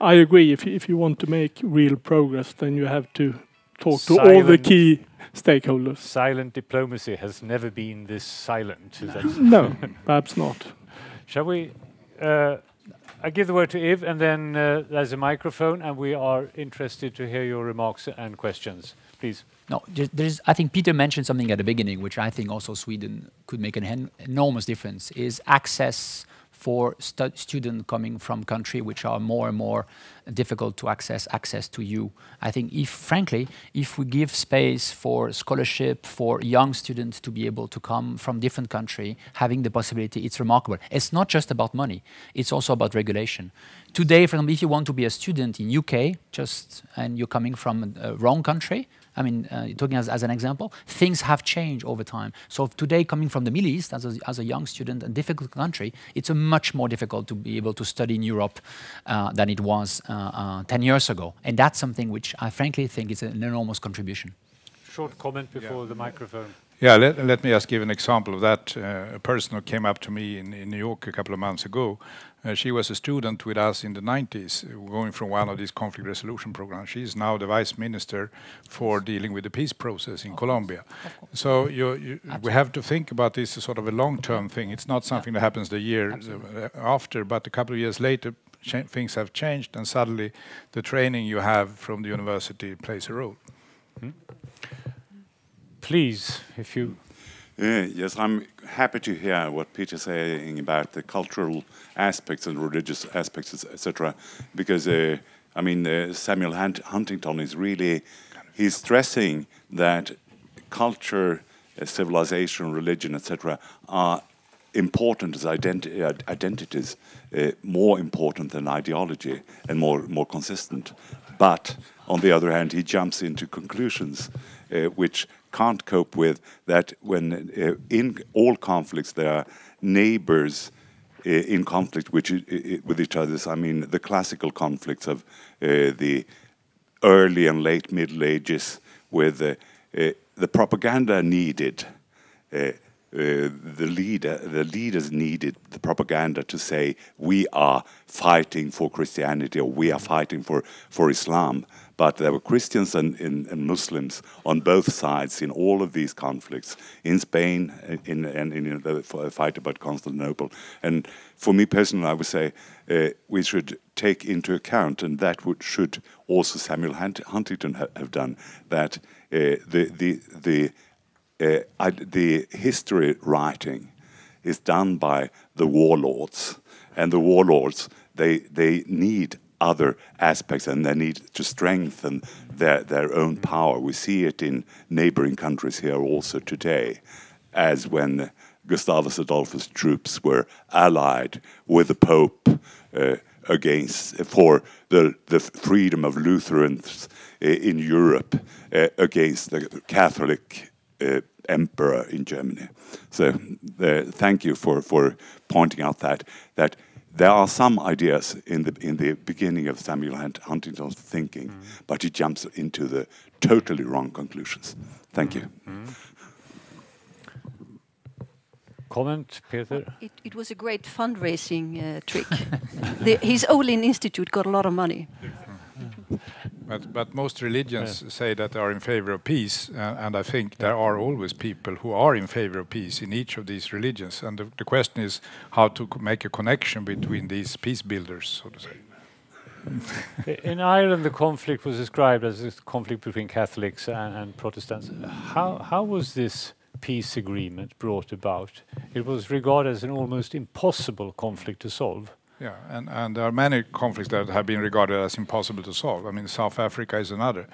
I agree. If you want to make real progress, then you have to talk to all the key stakeholders. Silent diplomacy has never been this silent. Is that no, perhaps not. Shall we? I give the word to Yves, and then there's a microphone, and we are interested to hear your remarks and questions. Please. No, I think Peter mentioned something at the beginning, which I think also Sweden could make an enormous difference, is access for students coming from countries which are more and more difficult to access to you. I think frankly, if we give space for scholarship for young students to be able to come from different countries, having the possibility, it's remarkable. It's not just about money, it's also about regulation. Today, for example, if you want to be a student in UK, and you're coming from a wrong country, I mean, talking as an example, things have changed over time. So today, coming from the Middle East as a young student, a difficult country, it's much more difficult to be able to study in Europe than it was 10 years ago. And that's something which I frankly think is an enormous contribution. Short comment before the microphone. Yeah, let me just give an example of that. A person who came up to me in New York a couple of months ago, she was a student with us in the 90s, going from one of these conflict resolution programs. She's now the vice minister for dealing with the peace process in Colombia. So we have to think about this as sort of a long-term thing. It's not something that happens the year after, but a couple of years later, things have changed, and suddenly the training you have from the university plays a role. Please, if you... Yes, I'm happy to hear what Peter's saying about the cultural aspects and religious aspects, etc. Because, I mean, Samuel Huntington is really, he's stressing that culture, civilization, religion, etc. are important as identities, more important than ideology and more consistent. But on the other hand, he jumps into conclusions which can't cope with that when in all conflicts there are neighbors in conflict with each other. I mean, the classical conflicts of the early and late Middle Ages with the propaganda needed. The leaders needed the propaganda to say we are fighting for Christianity or we are fighting for Islam. But there were Christians and Muslims on both sides in all of these conflicts, in Spain and in the fight about Constantinople. And for me personally, I would say we should take into account, and that should also Samuel Huntington have done, that the history writing is done by the warlords, and the warlords they need other aspects, and they need to strengthen their own power. We see it in neighboring countries here also today, as when Gustavus Adolphus troops were allied with the Pope for the freedom of Lutherans in Europe against the Catholic emperor in Germany. So thank you for pointing out that there are some ideas in the beginning of Samuel Huntington's thinking, but he jumps into the totally wrong conclusions. Thank you. Comment, Peter? It was a great fundraising trick. His Olin Institute got a lot of money. But most religions say that they are in favor of peace, and I think there are always people who are in favor of peace in each of these religions. And the question is how to make a connection between these peace builders, so to say. In Ireland, the conflict was described as a conflict between Catholics and Protestants. How was this peace agreement brought about? It was regarded as an almost impossible conflict to solve. Yeah, and there are many conflicts that have been regarded as impossible to solve. I mean, South Africa is another.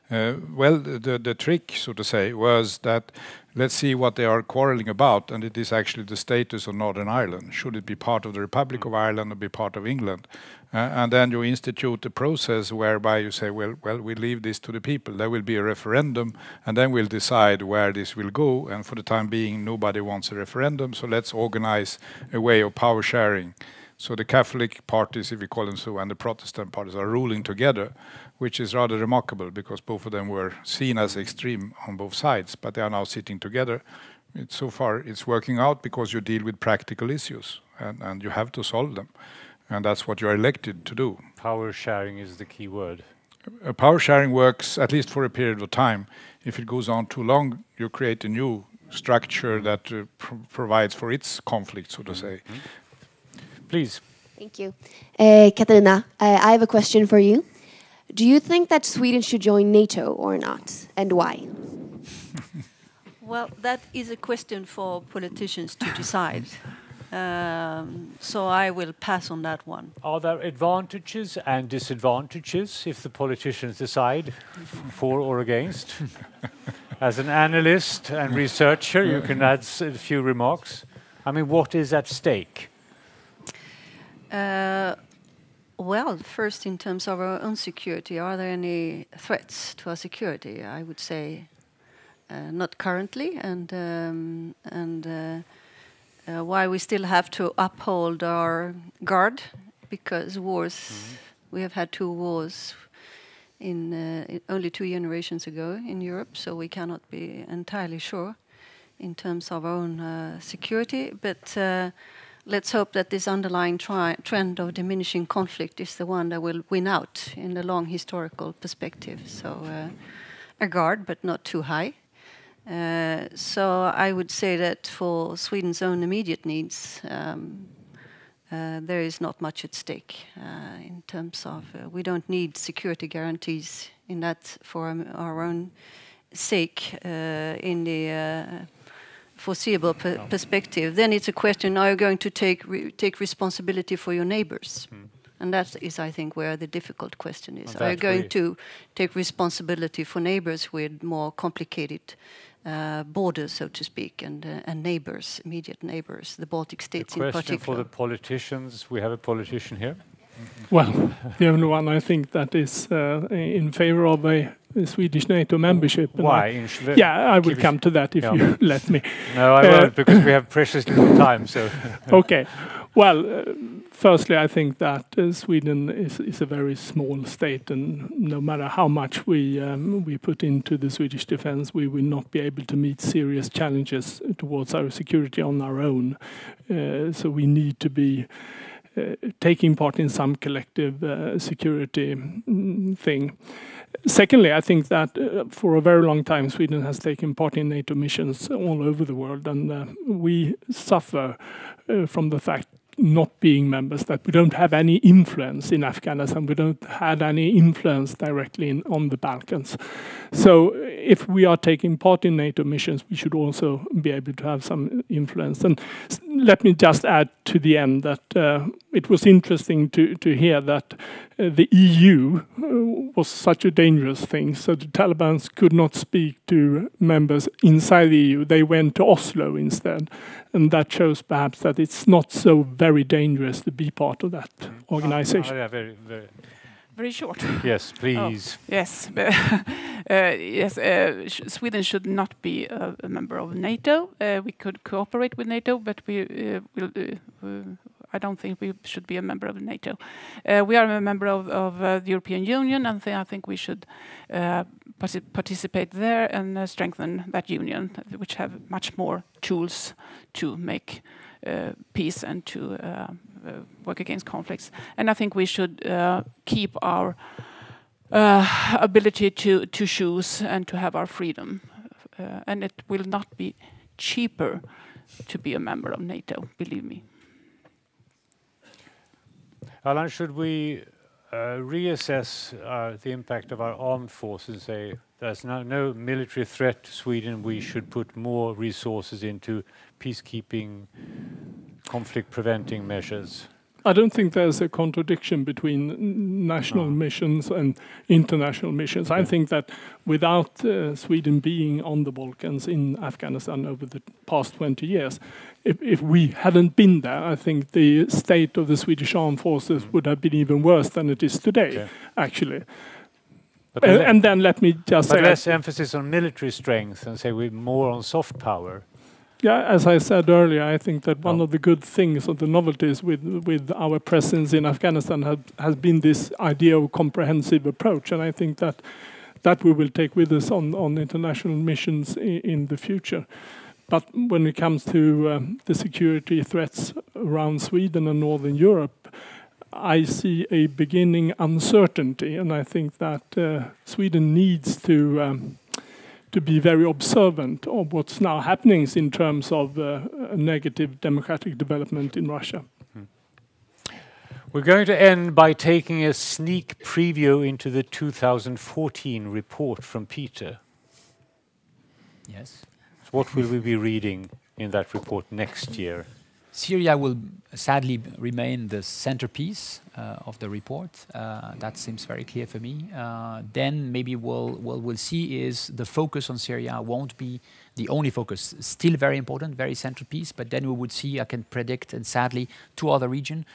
Well, the trick, so to say, was that let's see what they are quarreling about, and it is actually the status of Northern Ireland. Should it be part of the Republic of Ireland or be part of England? And then you institute a process whereby you say, well, we leave this to the people. There will be a referendum, and then we'll decide where this will go. And for the time being, nobody wants a referendum, so let's organize a way of power sharing. So the Catholic parties, if we call them so, and the Protestant parties are ruling together, which is rather remarkable because both of them were seen as extreme on both sides, but they are now sitting together. So far it's working out because you deal with practical issues and you have to solve them. And that's what you're elected to do. Power sharing is the key word. Power sharing works at least for a period of time. If it goes on too long, you create a new structure that provides for its conflict, so to say. Please. Thank you. Katarina, I have a question for you. Do you think that Sweden should join NATO or not, and why? Well, that is a question for politicians to decide. So I will pass on that one. Are there advantages and disadvantages if the politicians decide for or against? As an analyst and researcher, you can add a few remarks. I mean, what is at stake? Well, first, in terms of our own security, are there any threats to our security? I would say not currently, and why we still have to uphold our guard, because wars, we have had 2 wars in only 2 generations ago in Europe, so we cannot be entirely sure in terms of our own security, but let's hope that this underlying trend of diminishing conflict is the one that will win out in the long historical perspective. So a guard, but not too high. So I would say that for Sweden's own immediate needs, there is not much at stake in terms of we don't need security guarantees in that for our own sake in the foreseeable perspective. Then it's a question: are you going to take responsibility for your neighbors? And that is, I think, where the difficult question is. Are you going to take responsibility for neighbors with more complicated borders, so to speak, and neighbors, immediate neighbors, the Baltic states in particular? A question for the politicians. We have a politician here. Well, the only one I think that is in favor of a Swedish NATO membership. Why? I will come to that if you let me. No, I won't, because we have precious little time. So. Okay. Well, firstly, I think that Sweden is a very small state, and no matter how much we put into the Swedish defense, we will not be able to meet serious challenges towards our security on our own. So we need to be taking part in some collective security thing. Secondly, I think that for a very long time Sweden has taken part in NATO missions all over the world, and we suffer from the fact not being members, that we don't have any influence in Afghanistan, we don't have any influence directly on the Balkans. So if we are taking part in NATO missions, we should also be able to have some influence. And let me just add to the end that it was interesting to hear that the EU was such a dangerous thing, so the Taliban could not speak to members inside the EU. They went to Oslo instead, and that shows perhaps that it's not so very dangerous to be part of that organization. Yeah, Very short. Yes, please. Oh, yes. Yes. Sweden should not be a member of NATO. We could cooperate with NATO, but I don't think we should be a member of NATO. We are a member of the European Union, and I think we should participate there and strengthen that union, which have much more tools to make peace and to work against conflicts. And I think we should keep our ability to choose and to have our freedom. And it will not be cheaper to be a member of NATO, believe me. Allan, should we reassess the impact of our armed forces and say there's no military threat to Sweden, we should put more resources into peacekeeping, conflict preventing measures? I don't think there's a contradiction between national missions and international missions. I think that without Sweden being on the Balkans in Afghanistan over the past 20 years, if we hadn't been there, I think the state of the Swedish armed forces would have been even worse than it is today, actually. But and then let me just say... less emphasis on military strength and say we're more on soft power. Yeah, as I said earlier, I think that one of the good things or the novelties with our presence in Afghanistan has been this idea of comprehensive approach, and I think that we will take with us on international missions in the future. But when it comes to the security threats around Sweden and Northern Europe, I see a beginning uncertainty, and I think that Sweden needs to be very observant of what's now happening in terms of a negative democratic development in Russia. We're going to end by taking a sneak preview into the 2014 report from Peter. Yes. So what will we be reading in that report next year? Syria will sadly remain the centerpiece of the report. That seems very clear for me. Then maybe what we'll see is the focus on Syria won't be the only focus. Still very important, very centerpiece, but then we would see, I can predict, and sadly, two other regions.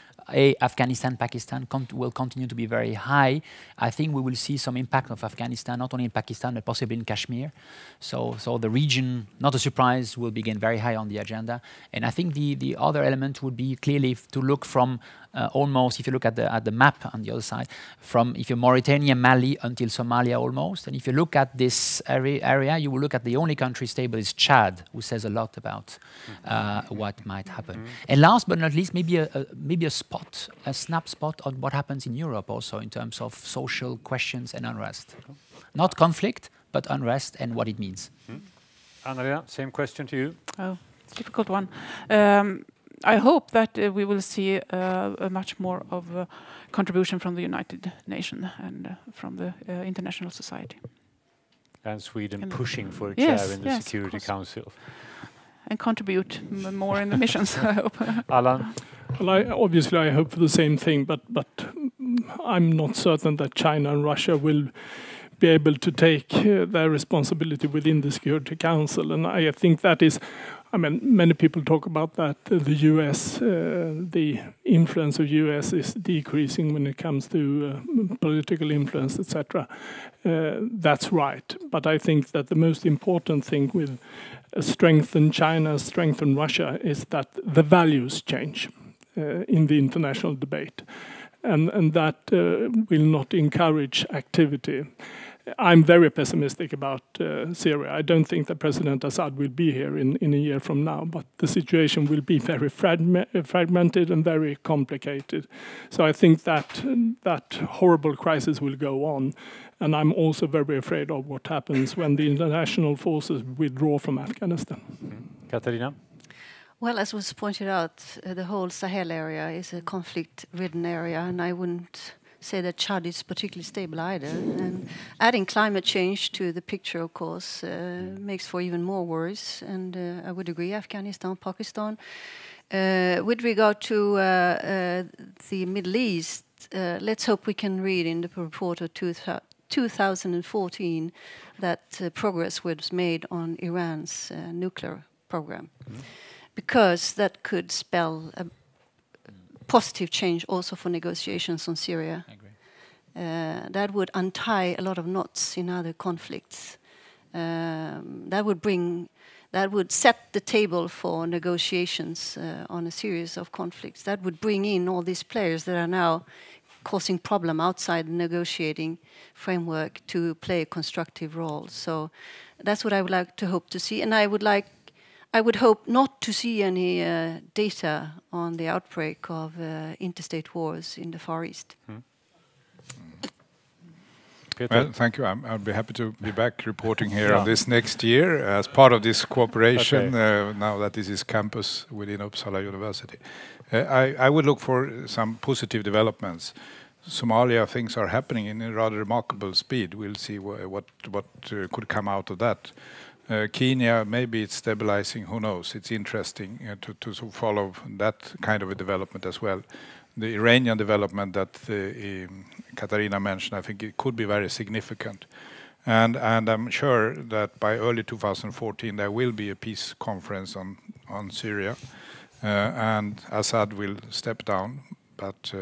Afghanistan, Pakistan will continue to be very high. I think we will see some impact of Afghanistan, not only in Pakistan, but possibly in Kashmir. So the region, not a surprise, will begin very high on the agenda. And I think the other element would be clearly to look from almost, if you look at the map on the other side, from if you're Mauritania, Mali until Somalia almost. And if you look at this area, you will look at the only country stable is Chad, who says a lot about what might happen. And last but not least, maybe a snap spot on what happens in Europe also in terms of social questions and unrest. Not conflict, but unrest and what it means. Anna-Lena, same question to you. Oh, it's a difficult one. I hope that we will see a much more of a contribution from the United Nations and from the international society. And Sweden pushing for a chair in the Security Council. And contribute more in the missions, I hope. Allan? Well, obviously I hope for the same thing, but I'm not certain that China and Russia will be able to take their responsibility within the Security Council. And I think that is I mean, many people talk about that the US, the influence of US is decreasing when it comes to political influence, etc. That's right. But I think that the most important thing with strengthen China, strengthen Russia, is that the values change in the international debate. And that will not encourage activity. I'm very pessimistic about Syria. I don't think that President Assad will be here in a year from now, but the situation will be very fragmented and very complicated. So I think that horrible crisis will go on. And I'm also very afraid of what happens when the international forces withdraw from Afghanistan. Katarina? Well, as was pointed out, the whole Sahel area is a conflict-ridden area, and I wouldn't say that Chad is particularly stable either. And adding climate change to the picture, of course, makes for even more worries. And I would agree, Afghanistan, Pakistan. With regard to the Middle East, let's hope we can read in the report of 2014 that progress was made on Iran's nuclear program. Because that could spell a positive change also for negotiations on Syria. I agree. That would untie a lot of knots in other conflicts. That would set the table for negotiations on a series of conflicts. That would bring in all these players that are now causing problem outside the negotiating framework to play a constructive role. So that's what I would like to hope to see. And I would hope not to see any data on the outbreak of interstate wars in the Far East. Well, thank you. I'll be happy to be back reporting here on this next year as part of this cooperation, now that this is campus within Uppsala University. I would look for some positive developments. Somalia, things are happening in a rather remarkable speed. We'll see what could come out of that. Kenya, maybe it's stabilizing, who knows. It's interesting to follow that kind of a development as well. The Iranian development that Katarina mentioned, I think it could be very significant. And I'm sure that by early 2014 there will be a peace conference on Syria. And Assad will step down, but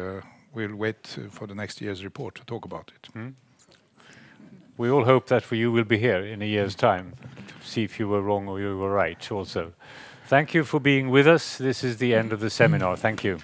we'll wait for the next year's report to talk about it. We all hope that you will be here in a year's time to see if you were wrong or you were right also. Thank you for being with us. This is the end of the seminar. Thank you.